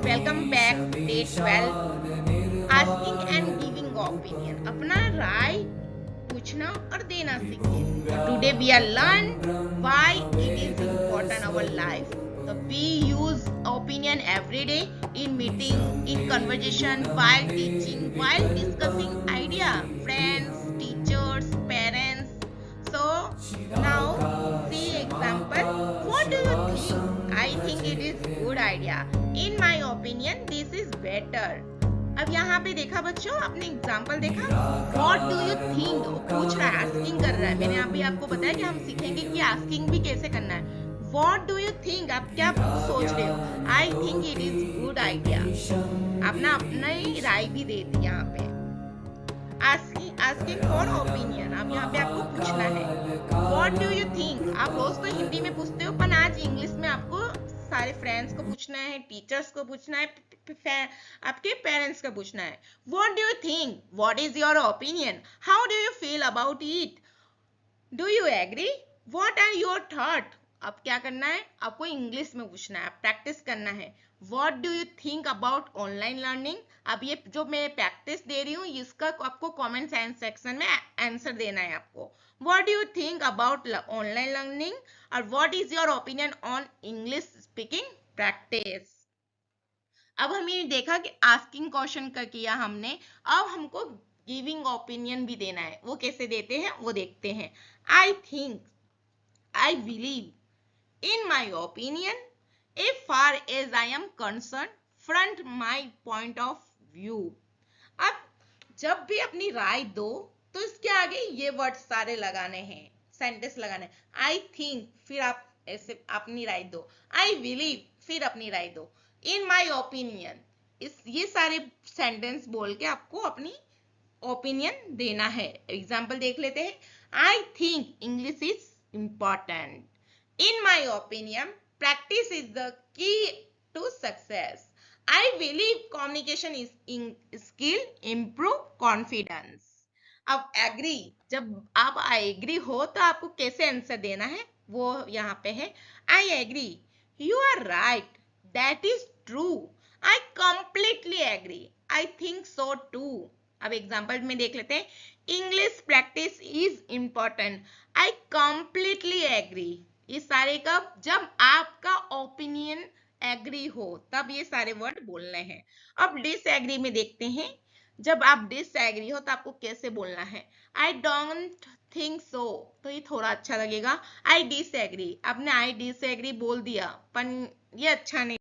Welcome back, day 12. Asking and giving opinion. अपना राय पूछना और देना सीखिए. Today we are learn why it is important our life. So we use opinion every day in meeting, in conversation, while teaching, while discussing idea, friends, teachers, parents. So now see example. What do you think? I think it is good idea. In my opinion, this is better. अब यहाँ पे देखा बच्चों, आपने example देखा. What do you think? वो पूछ रहा है, आस्किंग कर रहा है. मैंने अभी आपको बताया कि हम सीखेंगे कि आस्किंग भी कैसे करना है. What do you think? आप क्या सोच रहे हो? I think it is good idea. आपने अपना ही राय भी दे दी यहाँ पे. Asking for opinion. अब यहाँ पे आपको पूछना है. What do you think? आप रोज तो हिंदी में पूछते हो, पर आज इंग्लिश में आपको सारे फ्रेंड्स को पूछना है, टीचर्स को पूछना है, आपके पेरेंट्स को पूछना है. What do you think? What is your opinion? How do you feel about it? Do you agree? What are your thoughts? अब क्या करना है, आपको इंग्लिश में पूछना है, प्रैक्टिस करना है. What do you think about online learning? अब ये जो मैं प्रैक्टिस दे रही हूँ, इसका आपको कमेंट सेक्शन में आंसर देना है आपको. What do you think about online learning? और what is your opinion on English speaking practice? अब हमने देखा कि आस्किंग क्वेश्चन का किया हमने. अब हमको गिविंग ओपिनियन भी देना है. वो कैसे देते हैं वो देखते हैं. I think, I believe, in my opinion, as far as I am concerned, front my point of view. अब जब भी अपनी राय दो तो इसके आगे ये वर्ड सारे लगाने हैं, सेंटेंस लगाने. आई थिंक, फिर आप ऐसे अपनी राय दो. आई बिलीव, फिर अपनी राय दो. इन माई ओपिनियन, ये सारे सेंटेंस बोल के आपको अपनी ओपिनियन देना है. एग्जाम्पल देख लेते हैं. I think English is important. In my opinion, practice is the key to success. I believe communication is skill improve confidence. अब agree, जब आप I agree हो तो आपको कैसे आंसर देना है वो यहाँ पे है. I agree, you are right, that is true, I completely agree, I think so too. अब एग्जाम्पल में देख लेते हैं. English practice is important, I completely agree. ये सारे कब, जब आपका ओपिनियन एग्री हो तब ये सारे वर्ड बोलने हैं. अब डिसएग्री में देखते हैं. जब आप डिसएग्री हो तो आपको कैसे बोलना है. आई डोंट थिंक सो, तो ये थोड़ा अच्छा लगेगा. आई डिसएग्री, आपने आई डिसएग्री बोल दिया पर ये अच्छा नहीं.